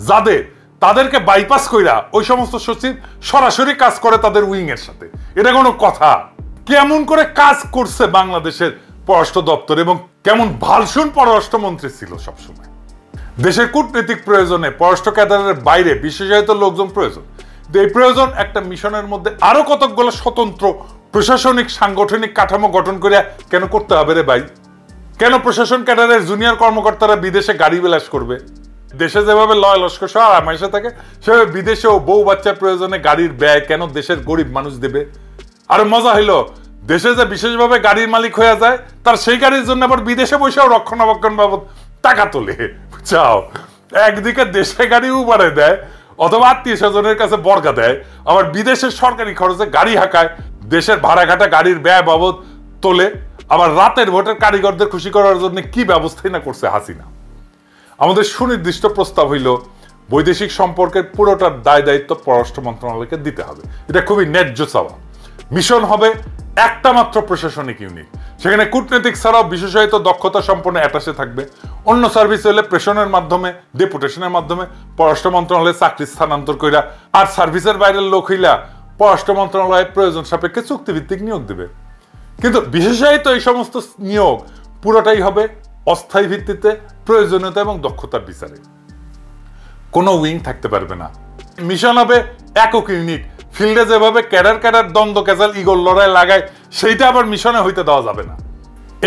যাদের, তাদেরকে বাইপাস কইরা ওই সমস্ত সচিব সরাসরি কাজ করে তাদের উইং এর সাথে। এটা কোনো কথা? কেমন করে কাজ করছে বাংলাদেশের পররাষ্ট্র দপ্তর এবং কেমন ভালসুন পররাষ্ট্রমন্ত্রী ছিল সবসময়। দেশের কূটনৈতিক প্রয়োজনে পররাষ্ট্র ক্যাডারের বাইরে বিশেষায়িত লোকজন প্রয়োজন। এই প্রয়োজন একটা মিশনের মধ্যে আরো কতকগুলো স্বতন্ত্র প্রশাসনিক সাংগঠনিক কাঠামো গঠন করে কেন করতে হবে রে ভাই? কেন প্রশাসন ক্যাডারের জুনিয়র কর্মকর্তারা বিদেশে গাড়ি বিলাস করবে? দেশে যেভাবে লয় লস্কর সহ আরামাইশে থাকে, সেভাবে বিদেশেও বউ বাচ্চার প্রয়োজনে গাড়ির ব্যয় কেন দেশের গরিব মানুষ দেবে? আর মজা হইলো, দেশে যে বিশেষভাবে গাড়ির মালিক হয়ে যায় তার সেই গাড়ির জন্য আবার বিদেশে বসেও রক্ষণাবেক্ষণ বাবদ টাকা তোলে। বুঝছাও, একদিকে দেশে গাড়ি উবারে দেয় অথবা আত্মীয় স্বজনের কাছে বর্গা দেয়, আবার বিদেশের সরকারি খরচে গাড়ি হাঁকায়, দেশের ভাড়াঘাটা গাড়ির ব্যয় বাবদ তোলে, আবার রাতের ভোটের কারিগরদের খুশি করার জন্য কি ব্যবস্থাই না করছে হাসিনা। আমাদের সুনির্দিষ্ট প্রস্তাব হইল বৈদেশিক সম্পর্কের পুরোটার দায় দায়িত্ব পররাষ্ট্র মন্ত্রণালয়কে দিতে হবে। এটা খুবই ন্যায্য চাওয়া। মিশন হবে একটা মাত্র প্রশাসনিক ইউনিট, সেখানে কূটনৈতিক ছাড়াও বিশেষায়িত দক্ষতা সম্পন্ন অ্যাটাশে থাকবে। অন্য সার্ভিস হলে প্রেশনের মাধ্যমে, ডেপুটেশনের মাধ্যমে পররাষ্ট্র মন্ত্রণালয়ে চাকরি স্থানান্তর কইরা, আর সার্ভিসের বাইরের লোক হইলা পররাষ্ট্র মন্ত্রণালয়ের প্রয়োজন সাপেক্ষে চুক্তিভিত্তিক নিয়োগ দিবে। কিন্তু বিশেষায়িত এই সমস্ত নিয়োগ পুরোটাই হবে অস্থায়ী ভিত্তিতে, প্রয়োজনীয়তা এবং দক্ষতার বিচারে। কোনো উইং থাকতে পারবে না। মিশন হবে একক ইউনিট। ফিল্ডে যেভাবে ক্যাডার দ্বন্দ্ব ক্যাজাল ইগল লড়াই লাগায়, সেইটা আবার মিশনে হইতে দেওয়া যাবে না।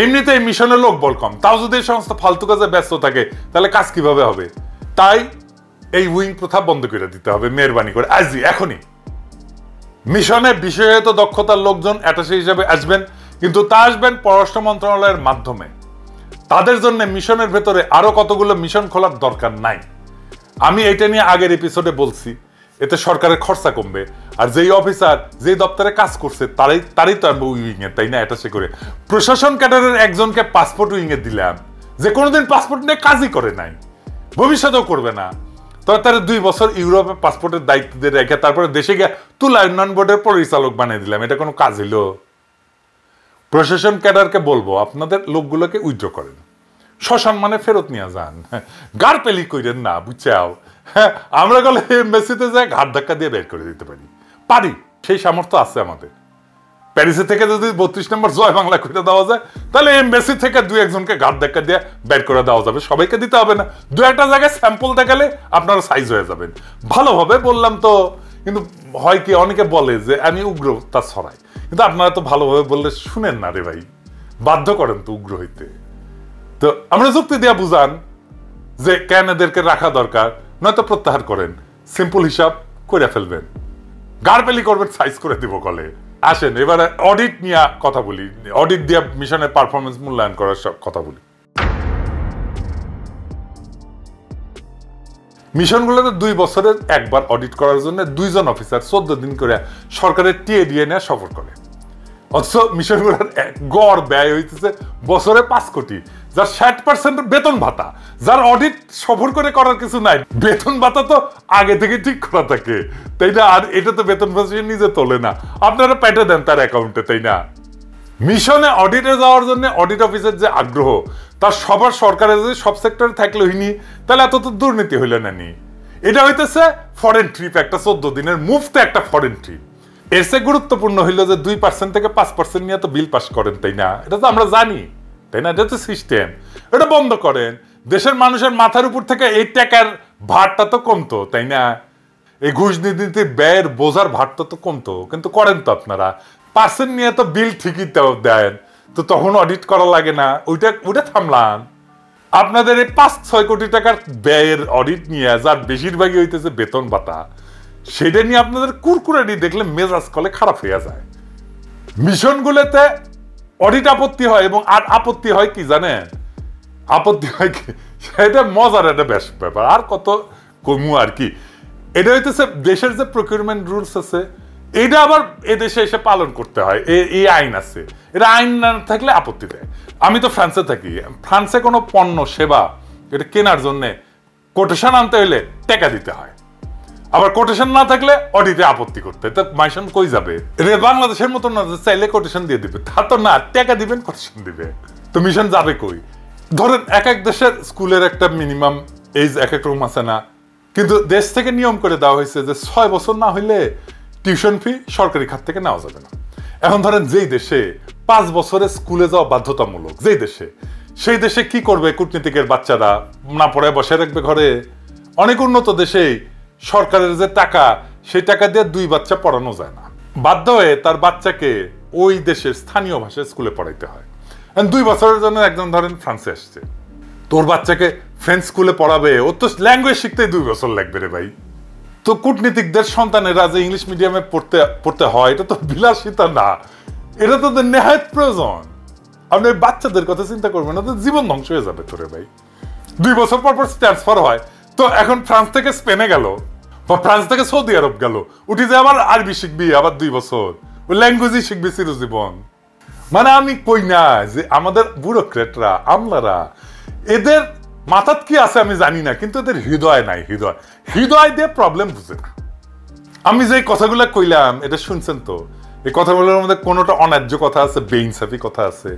এমনিতে এই মিশনের লোক বল কম, তাও যদি এই সমস্ত ফালতু কাজে ব্যস্ত থাকে তাহলে কাজ কিভাবে হবে? তাই এই উইং প্রথা বন্ধ করে দিতে হবে মেহরবানি করে, আজই এখনই। মিশনে বিশেষায়িত দক্ষতার লোকজন অ্যাটাশে হিসেবে আসবেন, কিন্তু তা আসবেন পররাষ্ট্র মন্ত্রণালয়ের মাধ্যমে। তাদের জন্য মিশনের ভেতরে আরো কতগুলো মিশন খোলার দরকার নাই। আমি এটা নিয়ে আগের এপিসোডে বলছি, এতে সরকারের খরচা কমবে, আর যেই অফিসার যেই দপ্তরে কাজ করছে তারই তো আমি উইং এ, তাই না? অ্যাটাশে করে প্রশাসন ক্যাডারের একজনকে পাসপোর্ট উইং এ দিলাম, যে কোনোদিন পাসপোর্ট নিয়ে কাজই করে নাই, ভবিষ্যতেও করবে না, তবে তার 2 বছর ইউরোপে পাসপোর্টের দায়িত্ব দিয়ে রেখে তারপরে দেশে গিয়ে তুলা উন্নয়ন বোর্ডের পরিচালক বানিয়ে দিলাম। এটা কোনো কাজ হইল? প্রশাসন ক্যাডারকে বলবো আপনাদের লোকগুলোকে উইথড্র করেন, সসম্মানে ফেরত নিয়ে যান, গার পেলি কইরেন না। বুঝছাও, আমরা গেলে এমবাসিতে যাই ঘাট ধাক্কা দিয়ে বের করে দিতে পারি, সেই সামর্থ্য আছে আমাদের। প্যারিসে থেকে যদি 32 নম্বর জয় বাংলা করে দেওয়া যায়, তাহলে এমবাসি থেকে 2-1 ঘাট ধাক্কা দিয়ে বের করে দেওয়া যাবে। সবাইকে দিতে হবে না, 2-1টা জায়গায় স্যাম্পল দেখালে আপনারা সাইজ হয়ে যাবেন। ভালোভাবে বললাম তো, কিন্তু হয় কি, অনেকে বলে যে আমি উগ্র তা ছড়াই, কিন্তু আপনারা তো ভালোভাবে বললে শুনেন না রে ভাই, বাধ্য করেন তো উগ্র হইতে। তো আমরা যুক্তি দিয়া বুঝান যে কেন এদেরকে রাখা দরকার, নয়তো প্রত্যাহার করেন, সিম্পল হিসাব করে ফেলবেন, গারপেলি করবেন, সাইজ করে দিব কলে। আসেন এবারে অডিট নিয়ে কথা বলি, অডিট দিয়ে মিশনের পারফরমেন্স মূল্যায়ন করার কথা বলি। মিশনগুলোতে 2 বছরের একবার অডিট করার জন্য 2 জন অফিসার 14 দিন করে সরকারের টিএ দিয়ে নেওয়া সফর করে। অথচ মিশনগুলোর গড় ব্যয় হইতেছে বছরে 5 কোটি, যার 60% বেতন ভাতা, যার অডিট সফর করে করার কিছু নাই। বেতন ভাতা তো আগে থেকে ঠিক করা থাকে, তাই না? আর এটা তো বেতন ভাতা নিজে তোলে না, আপনারা পেটে দেন তার অ্যাকাউন্টে, তাই না? মিশনে অডিটে যাওয়ার জন্য অডিট অফিসের যে আগ্রহ, তার সবার সরকারের যদি সব সেক্টরে থাকলে হইনি, তাহলে এত তো দুর্নীতি হইলে না নি। এটা হইতেছে ফরেন ট্রিপ, একটা 14 দিনের মুফতে একটা ফরেন ট্রিপ। এর চেয়ে গুরুত্বপূর্ণ হইলো যে 2% থেকে 5% নিয়ে তো বিল পাস করেন, তাই না? এটা তো আমরা জানি, তাই না? এটা তো সিস্টেম। এটা বন্ধ করেন, দেশের মানুষের মাথার উপর থেকে এই টাকার ভারটা তো কমতো, তাই না? এই ঘুষ নীতির ব্যয়ের বোঝার ভারটা তো কমতো, কিন্তু করেন তো আপনারা। পার্সেন্ট নিয়ে তো বিল ঠিকই দেন, তো তখন অডিট করা লাগে না, ওইটা থামলাম। আপনাদের এই 5-6 কোটি টাকার ব্যয়ের অডিট নিয়ে, যার বেশিরভাগই হইতেছে বেতন ভাতা, সেটা নিয়ে আপনাদের কুরকুরানি দেখলে মেজাজ কলে খারাপ হয়ে যায়। মিশনগুলোতে অডিট আপত্তি হয়, এবং আর আপত্তি হয় কি জানেন? আপত্তি হয় কি, সেটা মজার একটা বেশ ব্যাপার, আর কত কমু আর কি। এটা হইতেছে দেশের যে প্রকিউরমেন্ট রুলস আছে, এটা আবার এদেশে এসে পালন করতে হয়, এই আইন আছে। এটা আইন না থাকলে আপত্তি দেয়। আমি তো ফ্রান্সে থাকি, ফ্রান্সে কোনো পণ্য সেবা এটা কেনার জন্য কোটেশন আনতে হলে টাকা দিতে হয়, আবার কোটেশন না থাকলে অডিটে আপত্তি করতে। তো মাইশন কই যাবে? এটা বাংলাদেশের মতো না চাইলে কোটেশন দিয়ে দিবে, তা তো না, টাকা দিবেন কোটেশন দিবে, তো মিশন যাবে কই? ধরেন এক এক দেশের স্কুলের একটা মিনিমাম এজ এক এক রকম আছে না, কিন্তু দেশ থেকে নিয়ম করে দেওয়া হয়েছে যে 6 বছর না হইলে টিউশন ফি সরকারি খাত থেকে নেওয়া যাবে না। এখন ধরেন যেই দেশে 5 বছরে স্কুলে যাওয়া বাধ্যতামূলক, যেই দেশে, সেই দেশে কি করবে কূটনীতিকের বাচ্চারা? না পড়ে বসে রাখবে ঘরে? অনেক উন্নত দেশেই সরকারের যে টাকা, সেই টাকা দিয়ে 2 বাচ্চা পড়ানো যায় না, বাধ্য হয়ে তার বাচ্চাকে ওই দেশের স্থানীয় ভাষায় স্কুলে পড়াইতে হয়। 2 বছরের জন্য একজন ধরেন ফ্রান্সে আসছে, তোর বাচ্চাকে ফ্রেঞ্চ স্কুলে পড়াবে, ওর তো ল্যাঙ্গুয়েজ শিখতে 2 বছর লাগবে রে ভাই। তো কূটনীতিকদের সন্তানেরা যে ইংলিশ মিডিয়ামে পড়তে হয়, এটা তো বিলাসিতা না, এটা তো নেহায়েত প্রয়োজন। আপনি বাচ্চাদের কথা চিন্তা করবেন না, তো জীবন ধ্বংস হয়ে যাবে তোরে ভাই। 2 বছর পর ট্রান্সফার হয়, তো এখন ফ্রান্স থেকে স্পেনে গেল বা ফ্রান্স থেকে সৌদি আরব গেল, উঠি যে আবার আরবি শিখবি আবার 2 বছর, ওই ল্যাঙ্গুয়েজই শিখবি চিরজীবন। মানে আমি কই না যে আমাদের ব্যুরোক্রেটরা, আমলারা, এদের মাথাত কি আছে আমি জানি না, কিন্তু এদের হৃদয় নাই। হৃদয় দিয়ে প্রবলেম বুঝে না। আমি যে কথাগুলো কইলাম, এটা শুনছেন তো? এই কথাগুলোর মধ্যে কোনোটা অন্যায্য কথা আছে, বেইনসাফি কথা আছে?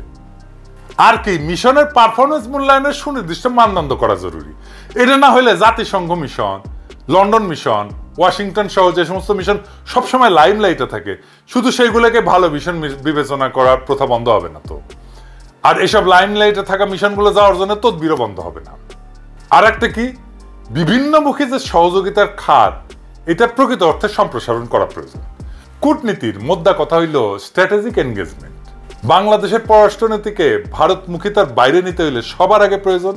আর কি, মিশনের পারফরমেন্স মূল্যায়নের সুনির্দিষ্ট মানদণ্ড করা জরুরি। এটা না হলে জাতিসংঘ মিশন, লন্ডন মিশন, ওয়াশিংটন সহ যে সমস্ত মিশন সবসময় লাইমলাইটে থাকে, শুধু সেইগুলোকে ভালো মিশন বিবেচনা করার প্রথা বন্ধ হবে না তো। আর এসব লাইমলাইটে থাকা মিশনগুলো যাওয়ার জন্য তদবিরও বন্ধ হবে না। আর একটা কি, বিভিন্নমুখী যে সহযোগিতার খাত, এটা প্রকৃত অর্থে সম্প্রসারণ করা প্রয়োজন। কূটনীতির মোদ্দা কথা হইল স্ট্র্যাটেজিক এনগেজমেন্ট। বাংলাদেশের পররাষ্ট্রনীতিকে ভারতমুখিতার বাইরে নিতে হইলে সবার আগে প্রয়োজন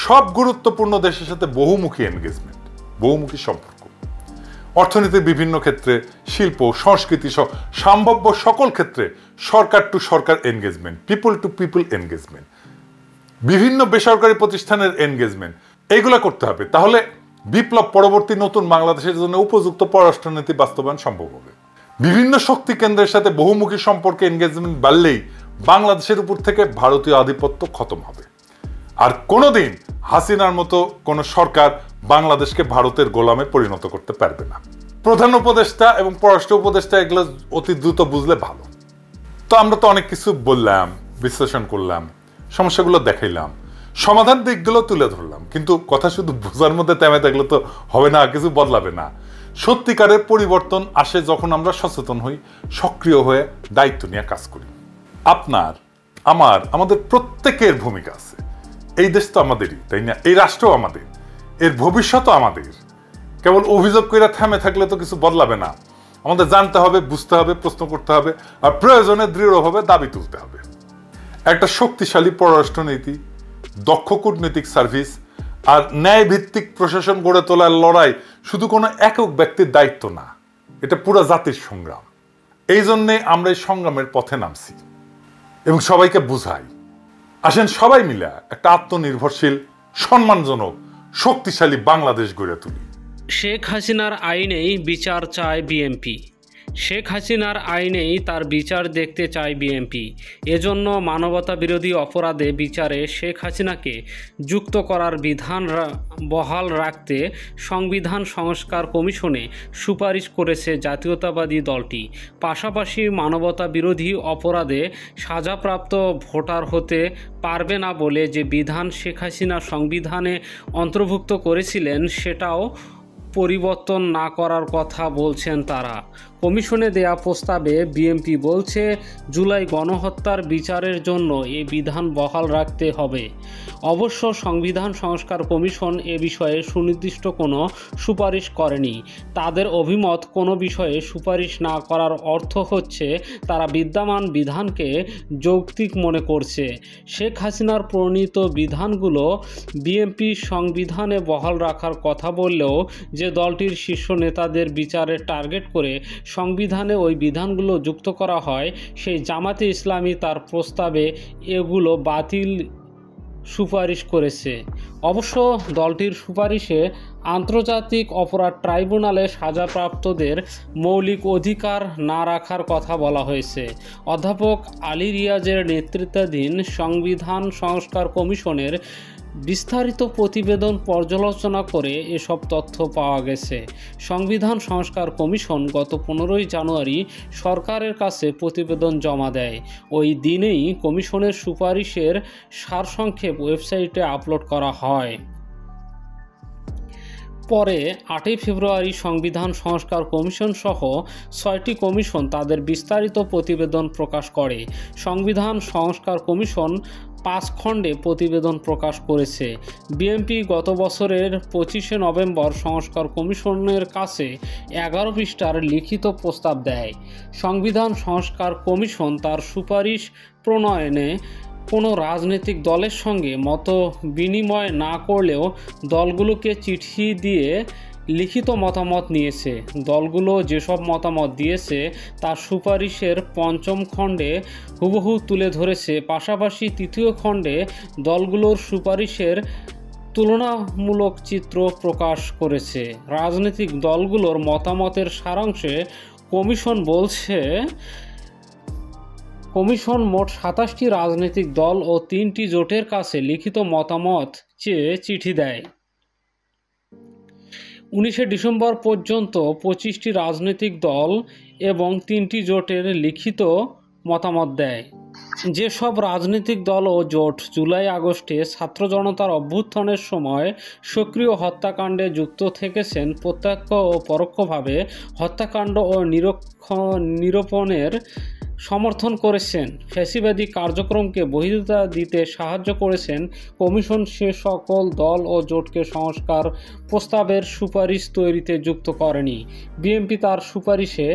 সব গুরুত্বপূর্ণ দেশের সাথে বহুমুখী এনগেজমেন্ট, বহুমুখী সম্পর্ক। অর্থনীতির বিভিন্ন ক্ষেত্রে, শিল্প, সংস্কৃতি সহ সম্ভাব্য সকল ক্ষেত্রে সরকার টু সরকার engagement, people to people engagement, বিভিন্ন বেসরকারি প্রতিষ্ঠানের এনগেজমেন্ট, এইগুলা করতে হবে। তাহলে বিপ্লব পরবর্তী নতুন বাংলাদেশের জন্য উপযুক্ত পররাষ্ট্রনীতি বাস্তবায়ন সম্ভব হবে। বিভিন্ন শক্তি কেন্দ্রের সাথে বহুমুখী সম্পর্কে এনগেজমেন্ট বাড়লেই বাংলাদেশের উপর থেকে ভারতীয় আধিপত্য খতম হবে। আর কোনোদিন হাসিনার মতো কোন সরকার বাংলাদেশকে ভারতের গোলামে পরিণত করতে পারবে না। প্রধান উপদেষ্টা এবং পররাষ্ট্র উপদেষ্টা এগুলো অতি দ্রুত বুঝলে ভালো। তো আমরা তো অনেক কিছু বললাম, বিশ্লেষণ করলাম, সমস্যাগুলো দেখাইলাম, সমাধান দিকগুলো তুলে ধরলাম, কিন্তু কথা শুধু বোঝার মধ্যে থেমে থাকলে তো হবে না, কিছু বদলাবে না। সত্যিকারের পরিবর্তন আসে যখন আমরা সচেতন হই, সক্রিয় হয়ে দায়িত্ব নিয়ে কাজ করি। আপনার, আমাদের প্রত্যেকের ভূমিকা আছে। এই দেশ তো আমাদেরই, তাই না? এই রাষ্ট্র আমাদের, এর ভবিষ্যৎও আমাদের। কেবল অভিযোগ করে থেমে থাকলে তো কিছু বদলাবে না। আমাদের জানতে হবে, বুঝতে হবে, প্রশ্ন করতে হবে, আর প্রয়োজনে দৃঢ়ভাবে দাবি তুলতে হবে। একটা শক্তিশালী পররাষ্ট্রনীতি, দক্ষ কূটনৈতিক সার্ভিস আর ন্যায় ভিত্তিক প্রশাসন গড়ে তোলার লড়াই শুধু কোনো একক ব্যক্তির দায়িত্ব না, এটা পুরো জাতির সংগ্রাম। এই জন্যে আমরা এই সংগ্রামের পথে নামছি এবং সবাইকে বুঝাই, আসেন সবাই মিলে একটা আত্মনির্ভরশীল, সম্মানজনক, শক্তিশালী বাংলাদেশ গড়ে তুলি। শেখ হাসিনার আইনেই বিচার চায় বিএনপি। শেখ হাসিনার আইনেই তার বিচার দেখতে চায় বিএনপি। এজন্য মানবতা বিরোধী অপরাধে বিচারে শেখ হাসিনাকে যুক্ত করার বিধান বহাল রাখতে সংবিধান সংস্কার কমিশনে সুপারিশ করেছে জাতীয়তাবাদী দলটি। পাশাপাশি মানবতা বিরোধী অপরাধে সাজাপ্রাপ্ত ভোটার হতে পারবে না বলে যে বিধান শেখ হাসিনা সংবিধানে অন্তর্ভুক্ত করেছিলেন সেটাও পরিবর্তন না করার কথা বলছেন তারা। কমিশনে দেয়া প্রস্তাবে বিএনপি বলছে জুলাই গণহত্যার বিচারের জন্য এ বিধান বহাল রাখতে হবে। অবশ্য সংবিধান সংস্কার কমিশন এ বিষয়ে সুনির্দিষ্ট কোনো সুপারিশ করেনি। তাদের অভিমত কোনো বিষয়ে সুপারিশ না করার অর্থ হচ্ছে তারা বিদ্যমান বিধানকে যৌক্তিক মনে করছে। শেখ হাসিনার প্রণীত বিধানগুলো বিএনপি সংবিধানে বহাল রাখার কথা বললেও যে দলটির শীর্ষ নেতাদের বিচারের টার্গেট করে সংবিধানে ওই বিধানগুলো যুক্ত করা হয়, সেই জামাতে ইসলামী তার প্রস্তাবে এগুলো বাতিল সুপারিশ করেছে। অবশ্য দলটির সুপারিশে আন্তর্জাতিক অপরাধ ট্রাইব্যুনালে সাজাপ্রাপ্তদের মৌলিক অধিকার না রাখার কথা বলা হয়েছে। অধ্যাপক আলী রিয়াজের নেতৃত্বাধীন সংবিধান সংস্কার কমিশনের বিস্তারিত প্রতিবেদন পর্যালোচনা করে এসব তথ্য পাওয়া গেছে। সংবিধান সংস্কার কমিশন গত 15ই জানুয়ারি সরকারের কাছে প্রতিবেদন জমা দেয়। ওই দিনেই কমিশনের সুপারিশের সারসংক্ষেপ ওয়েবসাইটে আপলোড করা হয়। পরে 8ই ফেব্রুয়ারি সংবিধান সংস্কার কমিশন সহ 6টি কমিশন তাদের বিস্তারিত প্রতিবেদন প্রকাশ করে। সংবিধান সংস্কার কমিশন 5 খণ্ডে প্রতিবেদন প্রকাশ করেছে। বিএনপি গত বছরের 25শে নভেম্বর সংস্কার কমিশনের কাছে 11 পৃষ্ঠার লিখিত প্রস্তাব দেয়। সংবিধান সংস্কার কমিশন তার সুপারিশ প্রণয়নে কোনো রাজনৈতিক দলের সঙ্গে মত বিনিময় না করলেও দলগুলোকে চিঠি দিয়ে লিখিত মতামত নিয়েছে। দলগুলো যেসব মতামত দিয়েছে তার সুপারিশের 5ম খণ্ডে হুবহু তুলে ধরেছে। পাশাপাশি 3য় খণ্ডে দলগুলোর সুপারিশের তুলনামূলক চিত্র প্রকাশ করেছে। রাজনৈতিক দলগুলোর মতামতের সারাংশে কমিশন বলছে, কমিশন মোট 27টি রাজনৈতিক দল ও 3টি জোটের কাছে লিখিত মতামত চেয়ে চিঠি দেয়। 19শে ডিসেম্বর পর্যন্ত 25টি রাজনৈতিক দল এবং 3টি জোটের লিখিত মতামত দেয়। যেসব রাজনৈতিক দল ও জোট জুলাই আগস্টে ছাত্র জনতার অভ্যুত্থানের সময় সক্রিয় হত্যাকাণ্ডে যুক্ত থেকেছেন, প্রত্যক্ষ ও পরোক্ষভাবে হত্যাকাণ্ড ও নিরূপণের সমর্থন করেছেন, ফ্যাসিবাদী কার্যক্রমকে বৈধতা দিতে সাহায্য করেছেন, কমিশন সে সকল দল ও জোটকে সংস্কার প্রস্তাবের সুপারিশ তৈরিতে যুক্ত করেনি। বিএনপি তার সুপারিশে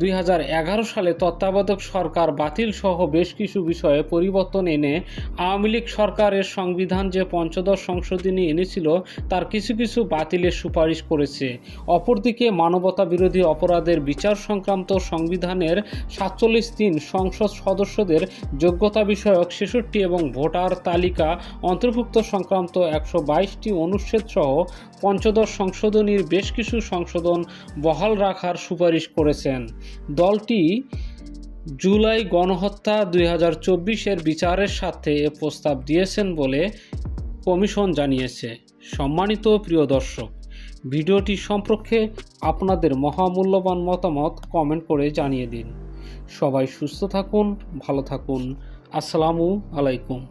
2011 সালে তত্ত্বাবধায়ক সরকার বাতিল সহ বেশ কিছু বিষয়ে পরিবর্তন এনে আওয়ামী লীগ সরকারের সংবিধান যে পঞ্চদশ সংশোধনী এনেছিল তার কিছু কিছু বাতিলের সুপারিশ করেছে। অপরদিকে মানবতা বিরোধী অপরাধের বিচার সংক্রান্ত সংবিধানের 47(3) সংসদ সদস্যদের যোগ্যতা বিষয়ক 66 এবং ভোটার তালিকা অন্তর্ভুক্ত সংক্রান্ত 122টি অনুচ্ছেদ সহ পঞ্চদশ সংশোধনীর বেশ কিছু সংশোধন বহাল রাখার সুপারিশ করেছেন। দলটি জুলাই গণহত্যা 2024-এর বিচারের সাথে এ প্রস্তাব দিয়েছেন বলে কমিশন জানিয়েছে। সম্মানিত প্রিয় দর্শক, ভিডিওটি সম্পর্কে আপনাদের মহামূল্যবান মতামত কমেন্ট করে জানিয়ে দিন। সবাই সুস্থ থাকুন, ভালো থাকুন। আসসালামু আলাইকুম।